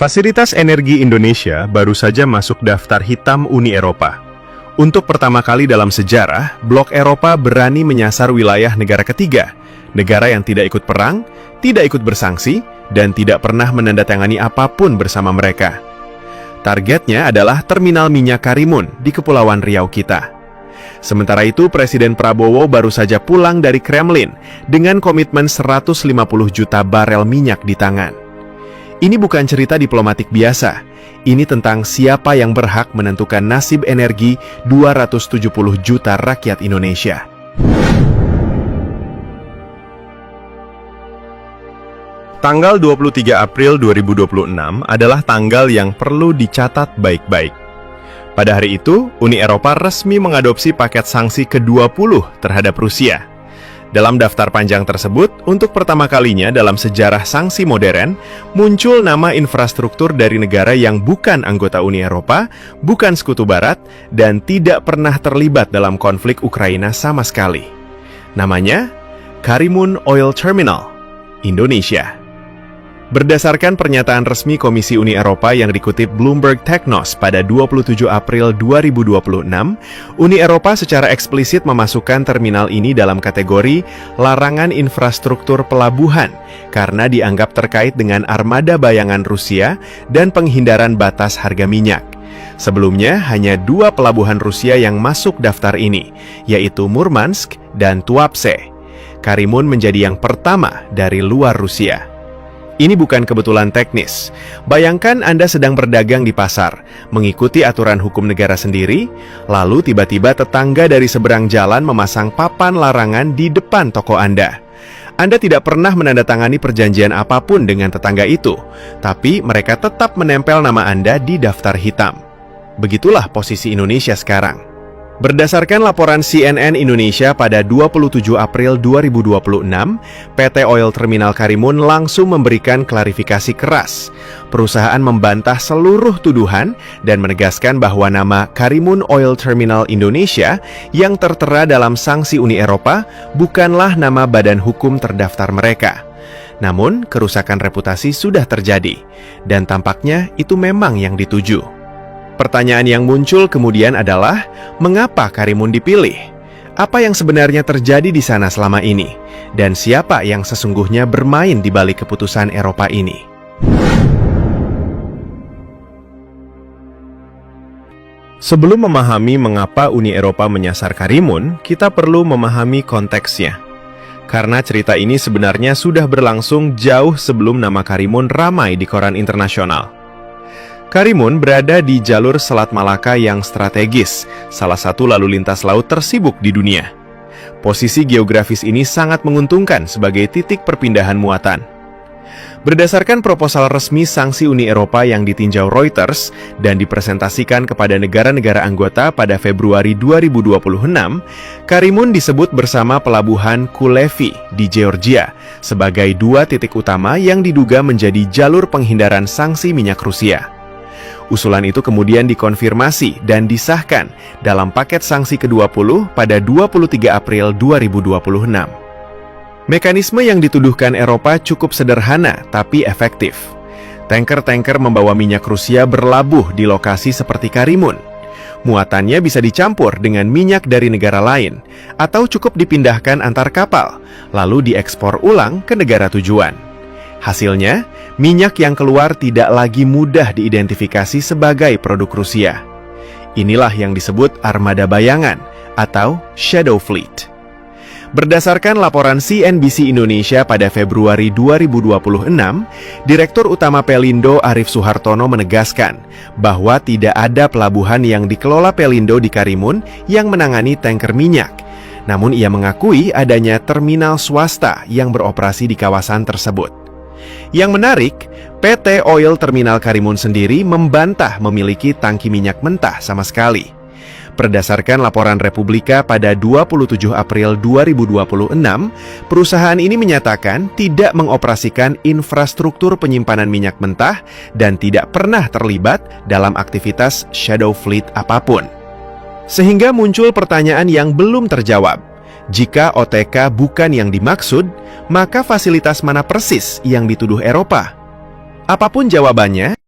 Fasilitas Energi Indonesia baru saja masuk daftar hitam Uni Eropa. Untuk pertama kali dalam sejarah, blok Eropa berani menyasar wilayah negara ketiga, negara yang tidak ikut perang, tidak ikut bersanksi, dan tidak pernah menandatangani apapun bersama mereka. Targetnya adalah terminal minyak Karimun di Kepulauan Riau kita. Sementara itu, Presiden Prabowo baru saja pulang dari Kremlin dengan komitmen 150 juta barel minyak di tangan. Ini bukan cerita diplomatik biasa. Ini tentang siapa yang berhak menentukan nasib energi 270 juta rakyat Indonesia. Tanggal 23 April 2026 adalah tanggal yang perlu dicatat baik-baik. Pada hari itu, Uni Eropa resmi mengadopsi paket sanksi ke-20 terhadap Rusia. Dalam daftar panjang tersebut, untuk pertama kalinya dalam sejarah sanksi modern, muncul nama infrastruktur dari negara yang bukan anggota Uni Eropa, bukan Sekutu Barat, dan tidak pernah terlibat dalam konflik Ukraina sama sekali. Namanya, Karimun Oil Terminal, Indonesia. Berdasarkan pernyataan resmi Komisi Uni Eropa yang dikutip Bloomberg Technos pada 27 April 2026, Uni Eropa secara eksplisit memasukkan terminal ini dalam kategori larangan infrastruktur pelabuhan karena dianggap terkait dengan armada bayangan Rusia dan penghindaran batas harga minyak. Sebelumnya, hanya 2 pelabuhan Rusia yang masuk daftar ini, yaitu Murmansk dan Tuapse. Karimun menjadi yang pertama dari luar Rusia. Ini bukan kebetulan teknis. Bayangkan Anda sedang berdagang di pasar, mengikuti aturan hukum negara sendiri, lalu tiba-tiba tetangga dari seberang jalan memasang papan larangan di depan toko Anda. Anda tidak pernah menandatangani perjanjian apapun dengan tetangga itu, tapi mereka tetap menempel nama Anda di daftar hitam. Begitulah posisi Indonesia sekarang. Berdasarkan laporan CNN Indonesia pada 27 April 2026, PT Oil Terminal Karimun langsung memberikan klarifikasi keras. Perusahaan membantah seluruh tuduhan dan menegaskan bahwa nama Karimun Oil Terminal Indonesia yang tertera dalam sanksi Uni Eropa bukanlah nama badan hukum terdaftar mereka. Namun, kerusakan reputasi sudah terjadi, dan tampaknya itu memang yang dituju. Pertanyaan yang muncul kemudian adalah, mengapa Karimun dipilih? Apa yang sebenarnya terjadi di sana selama ini? Dan siapa yang sesungguhnya bermain di balik keputusan Eropa ini? Sebelum memahami mengapa Uni Eropa menyasar Karimun, kita perlu memahami konteksnya. Karena cerita ini sebenarnya sudah berlangsung jauh sebelum nama Karimun ramai di koran internasional. Karimun berada di jalur Selat Malaka yang strategis, salah satu lalu lintas laut tersibuk di dunia. Posisi geografis ini sangat menguntungkan sebagai titik perpindahan muatan. Berdasarkan proposal resmi sanksi Uni Eropa yang ditinjau Reuters dan dipresentasikan kepada negara-negara anggota pada Februari 2026, Karimun disebut bersama pelabuhan Kulevi di Georgia sebagai 2 titik utama yang diduga menjadi jalur penghindaran sanksi minyak Rusia. Usulan itu kemudian dikonfirmasi dan disahkan dalam paket sanksi ke-20 pada 23 April 2026. Mekanisme yang dituduhkan Eropa cukup sederhana tapi efektif. Tanker-tanker membawa minyak Rusia berlabuh di lokasi seperti Karimun. Muatannya bisa dicampur dengan minyak dari negara lain, atau cukup dipindahkan antar kapal, lalu diekspor ulang ke negara tujuan. Hasilnya, minyak yang keluar tidak lagi mudah diidentifikasi sebagai produk Rusia. Inilah yang disebut armada bayangan atau shadow fleet. Berdasarkan laporan CNBC Indonesia pada Februari 2026, Direktur Utama Pelindo Arif Suhartono menegaskan bahwa tidak ada pelabuhan yang dikelola Pelindo di Karimun yang menangani tanker minyak. Namun ia mengakui adanya terminal swasta yang beroperasi di kawasan tersebut. Yang menarik, PT Oil Terminal Karimun sendiri membantah memiliki tangki minyak mentah sama sekali. Berdasarkan laporan Republika pada 27 April 2026, perusahaan ini menyatakan tidak mengoperasikan infrastruktur penyimpanan minyak mentah dan tidak pernah terlibat dalam aktivitas shadow fleet apapun. Sehingga muncul pertanyaan yang belum terjawab. Jika OTK bukan yang dimaksud, maka fasilitas mana persis yang dituduh Eropa? Apapun jawabannya,